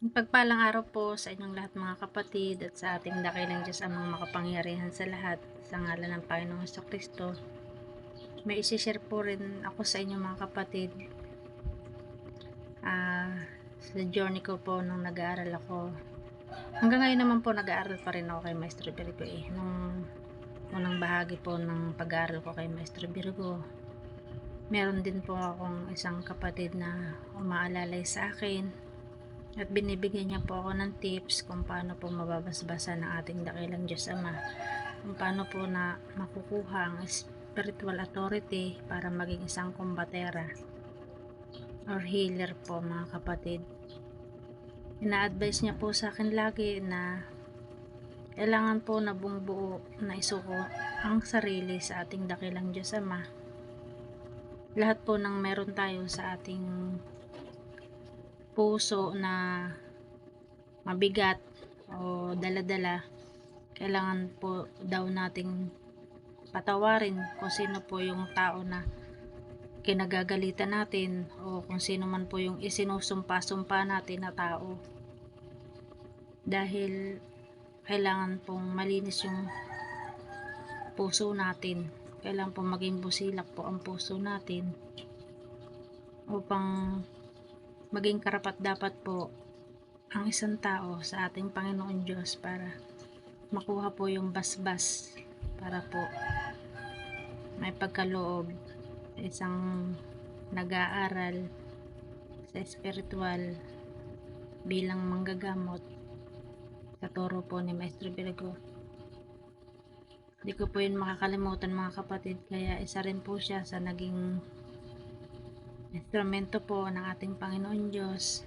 Pagpalang araw po sa inyong lahat mga kapatid at sa ating dakilang Diyos amang makapangyarihan sa lahat sa ngalan ng Panginoong Kristo. May isi-share po rin ako sa inyo mga kapatid sa journey ko po nung nag-aaral ako. Hanggang ngayon naman po nag-aaral pa rin ako kay Maestro Virgo Nung unang bahagi po ng pag-aaral ko kay Maestro Virgo, meron din po akong isang kapatid na umaalalay sa akin at binibigyan niya po ako ng tips kung paano po mababasbasan ng ating dakilang Diyos Ama, kung paano po na makukuha ang spiritual authority para maging isang kumbatera or healer po mga kapatid. Ina-advise niya po sa akin lagi na kailangan po na buo na isuko ang sarili sa ating dakilang Diyos Ama. Lahat po ng meron tayo sa ating puso na mabigat o dala-dala, kailangan po daw nating patawarin kung sino po yung tao na kinagagalitan natin o kung sino man po yung isinusumpa-sumpa natin na tao, dahil kailangan pong malinis yung puso natin. Kailangan pong maging busilak po ang puso natin upang maging karapat dapat po ang isang tao sa ating Panginoon Diyos para makuha po yung basbas, para po may pagkaloob isang nag-aaral sa spiritual bilang manggagamot sa turo po ni Maestro Virgo. Hindi ko po yun makakalimutan mga kapatid, kaya isa rin po siya sa naging instrumento po ng ating Panginoon Diyos.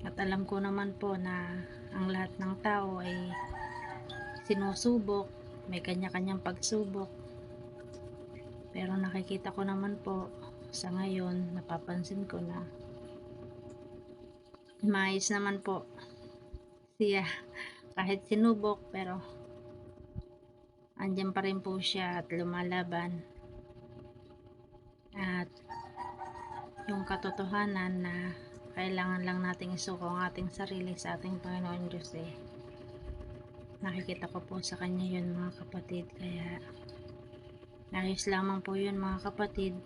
At alam ko naman po na ang lahat ng tao ay sinusubok, may kanya-kanyang pagsubok, pero nakikita ko naman po sa ngayon, napapansin ko na maayos naman po siya kahit sinubok, pero andyan pa rin po siya at lumalaban. At yung katotohanan na kailangan lang nating isuko ang ating sarili sa ating Panginoon Diyos, nakikita ko po sa kanya yun mga kapatid. Kaya ayos lamang po yun mga kapatid,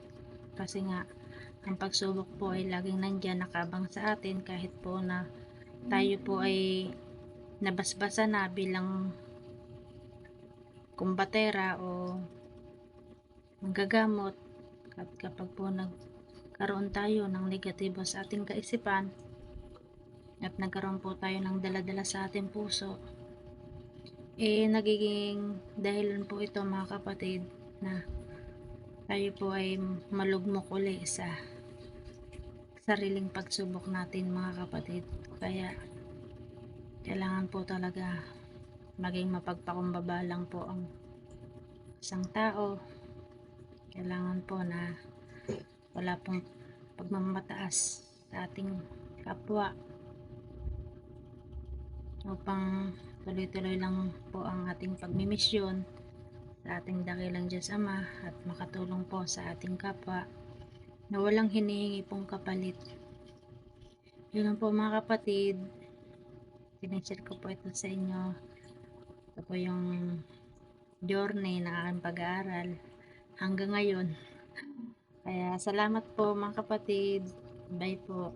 kasi nga ang pagsubok po ay laging nandyan nakabang sa atin, kahit po na tayo po ay nabasbasa na bilang kumbatera o manggagamot. At kapag po nagkaroon tayo ng negatibo sa ating kaisipan at nagkaroon po tayo ng daladala sa ating puso, nagiging dahilan po ito mga kapatid na tayo po ay malugmok uli sa sariling pagsubok natin mga kapatid. Kaya kailangan po talaga maging mapagpakumbaba lang po ang isang tao. Kailangan po na wala pong pagmamataas sa ating kapwa, upang tuloy-tuloy lang po ang ating pagmimisyon sa ating dakilang Diyos Ama at makatulong po sa ating kapwa na walang hinihingi pong kapalit. Yun lang po mga kapatid, sinishare ko po ito sa inyo. Ito po yung journey na aking pag-aaral hanggang ngayon. Kaya salamat po mga kapatid. Bye po.